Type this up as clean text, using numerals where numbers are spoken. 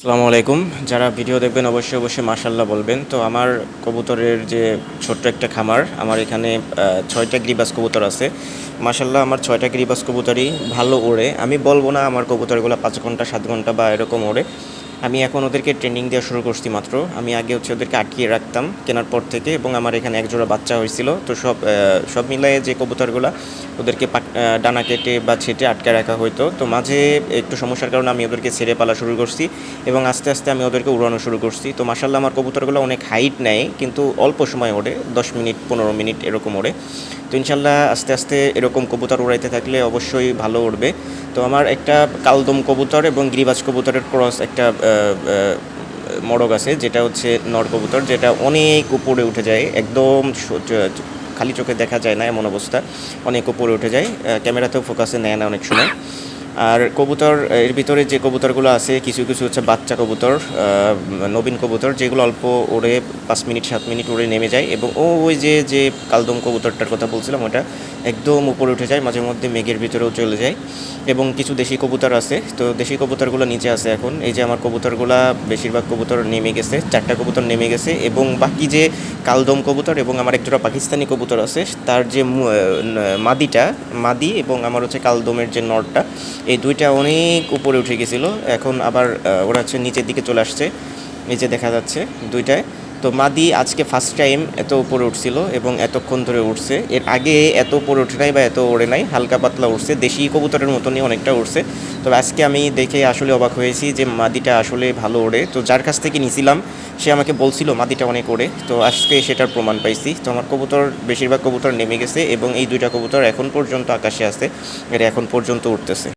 আসসালামু আলাইকুম। যারা ভিডিও দেখবেন অবশ্যই মাশাআল্লাহ বলবেন। তো আমার কবুতরের যে ছোট্ট একটা খামার, আমার এখানে ৬ টা গিরিবাজ কবুতর আছে। মাশাআল্লাহ আমার ৬ টা গিরিবাজ কবুতরই ভালো ওড়ে। আমি বলব না আমার কবুতরগুলা ৫ ঘন্টা ৭ ঘন্টা বা এরকম ওড়ে। আমি এখন ওদেরকে ট্রেনিং দেওয়া শুরু করছি মাত্র। আমি আগে ওদেরকে আটকিয়ে রাখতাম কেনার পর থেকে, এবং আমার এখানে এক জোড়া বাচ্চা হয়েছিল। তো সব মিলায়ে যে কবুতরগুলা ওদেরকে ডানা কেটে বা ছেঁটে আটকায় রাখা হইতো। তো মাঝে একটু সমস্যার কারণে আমি ওদেরকে ছেড়ে পালা শুরু করছি, এবং আস্তে আমি ওদেরকে উড়ানো শুরু করছি। তো মাশাআল্লাহ আমার কবুতরগুলো অনেক হাইট নেয়, কিন্তু অল্প সময় ওড়ে, ১০ মিনিট ১৫ মিনিট এরকম ওড়ে। তো ইনশাআল্লাহ আস্তে এরকম কবুতর উড়াইতে থাকলে অবশ্যই ভালো উড়বে। তো আমার একটা কালদম কবুতর এবং গিরিবাজ কবুতরের ক্রস একটা মড়ক আছে, যেটা হচ্ছে নর কবুতর, যেটা অনেক উপরে উঠে যায়, একদম খালি চোখে দেখা যায় না এমন অবস্থা, অনেক উপরে উঠে যায়, ক্যামেরাতেও ফোকাসে নেয় না অনেক সময়। আর কবুতর এর ভিতরে যে কবুতরগুলো আছে, কিছু হচ্ছে বাচ্চা কবুতর, নবীন কবুতর, যেগুলো অল্প ওড়ে ৫ মিনিট ৭ মিনিট উড়ে নেমে যায়, এবং ওই যে কালদম কবুতরটার কথা বলছিলাম, ওটা একদম উপরে উঠে যায়, মাঝে মধ্যে মেঘের ভিতরেও চলে যায়। এবং কিছু দেশি কবুতর আছে, তো দেশি কবুতরগুলো নিচে আছে এখন। এই যে আমার কবুতরগুলা বেশিরভাগ কবুতর নেমে গেছে, ৪টা কবুতর নেমে গেছে, এবং বাকি যে কালদম কবুতর এবং আমার একজোড়া পাকিস্তানি কবুতর আছে, তার যে মাদি এবং আমার হচ্ছে কালদমের যে নরটা, এই দুইটা অনেক উপরে উঠে গেছিলো। এখন আবার ওরা হচ্ছে নিচের দিকে চলে আসছে, এই যে দেখা যাচ্ছে দুইটায়। তো মাদি আজকে ফার্স্ট টাইম এত উপরে উঠছিল এবং এতক্ষণ ধরে উঠছে। এর আগে এত উপরে উঠে নাই বা এত ওড়ে নাই, হালকা পাতলা উঠছে, দেশি কবুতরের মতনই অনেকটা উঠছে। তবে আজকে আমি দেখে আসলে অবাক হয়েছি যে মাদিটা আসলে ভালো ওড়ে। তো যার কাছ থেকে নিছিলাম সে আমাকে বলছিল মাদিটা অনেক ওড়ে, তো আজকে সেটার প্রমাণ পাইছি। তো আমার কবুতর বেশিরভাগ কবুতর নেমে গেছে, এবং এই দুইটা কবুতর এখন পর্যন্ত আকাশে আছে, এরা এখন পর্যন্ত উঠতেছে।